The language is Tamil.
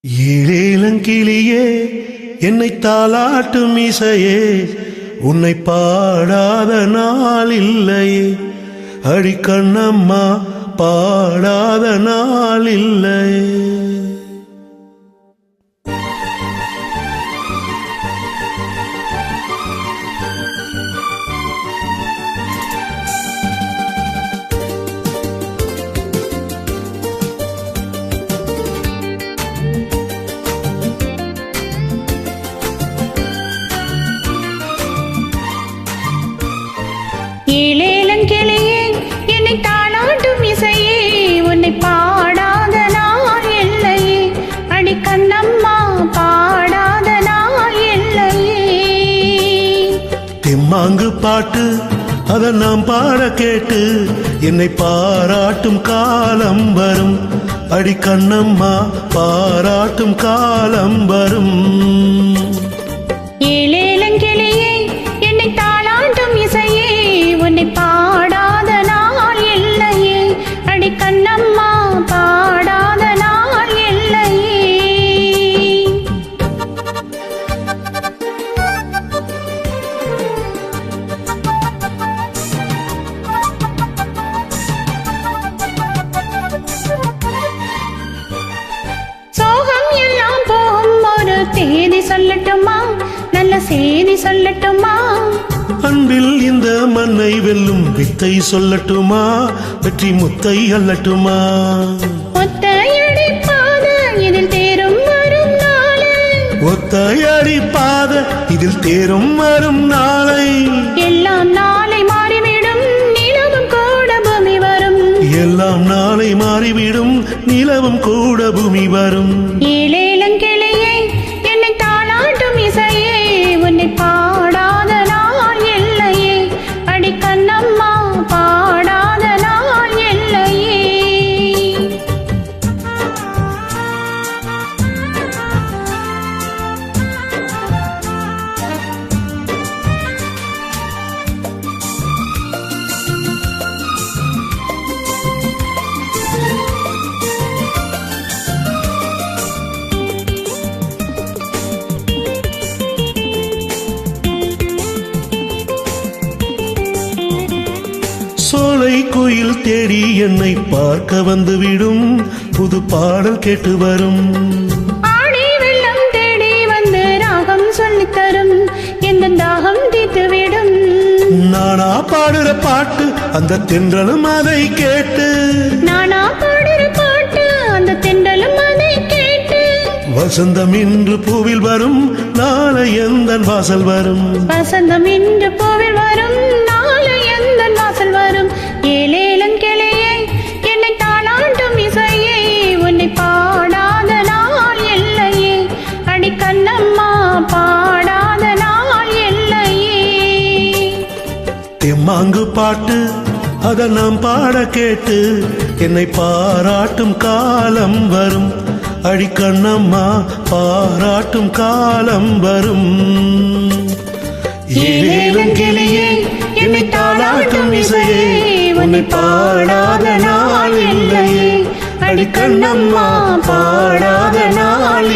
ஏழேலங்கிளியே என்னை தாலாட்டும் இசையே உன்னை பாடாத நாள் இல்லையே அடி கண்ணம்மா பாடாத நாள் இல்லையே. ஏழேலங்கிளியே என்னை தாலாட்டும் இசையே உன்னை பாடாத நாள் இல்லையே அடி கண்ணம்மா பாடாத நாள் இல்லையே. தெம்மாங்கு பாட்டு அதை நாம் பாட கேட்டு என்னை பாராட்டும் காலம் வரும் அடி கண்ணம்மா பாராட்டும் காலம் வரும். ஏழேலங்கிளியே என்னை தாலாட்டும் இசையே உன்னை பாடாத நாள் இல்லையே அடி கண்ணம்மா பாடாத நாள் இல்லையே. சோகம் எல்லாம் போகும் ஒரு தேதி சொல்லட்டுமா நல்ல செய்தி சொல்லட்டுமா அன்பில் இந்த மண்ணை வெல்லும் வித்தை சொல்லட்டுமா வெற்றி முத்தை அல்லட்டுமா. ஒத்தையடி பாத இதில் தேரும் வரும் நாளை ஒத்தையடி பாத இதில் தேரும் வரும் நாளை எல்லாம் நாளை மாறிவிடும் நிலவும் கூட பூமி வரும் எல்லாம் நாளை மாறிவிடும் நிலவும் கூட பூமி வரும். ஏழேலங்கிளியே என்னை தாலாட்டும் இசையே உன்னை பாடாத நாள் இல்லையே அடி கண்ணம்மா பாடாத நாள் இல்லையே. சோலை கோயில் தேடி என்னை பார்க்க வந்துவிடும் புது பாடல் கேட்டு வரும். ஆடி வெள்ளம் தேடி வந்து ராகம் சொல்லித் தரும் எந்த தாகம் தீர்த்துவிடும். நானா பாடுற பாட்டு அந்த தென்றலும் அதை கேட்டு நானா பாடுற பாட்டு அந்த தென்றலும் அதை கேட்டு வசந்தம் இன்று பூவில் வரும் நாளை எந்தன் வாசல் வரும். வசந்தம் இன்று பூவில் வரும் நாளை எந்தன் வாசல் வரும். ஏழேலங்கிளியே என்னை தாலாட்டும் இசையே உன்னை பாடாத நாள் இல்லையே அடி கண்ணம்மா பாடாத நாள் இல்லையே. தெம்மாங்கு பாட்டு அதை நாம் பாட கேட்டு என்னை பாராட்டும் காலம் வரும் அடி கண்ணம்மா பாராட்டும் காலம் வரும். ஏழேலங்கிளியே என்னை தாலாட்டும் இசையே உன்னை பாடாத நாள் இல்லையே அடி கண்ணம்மா பாடாத நாள்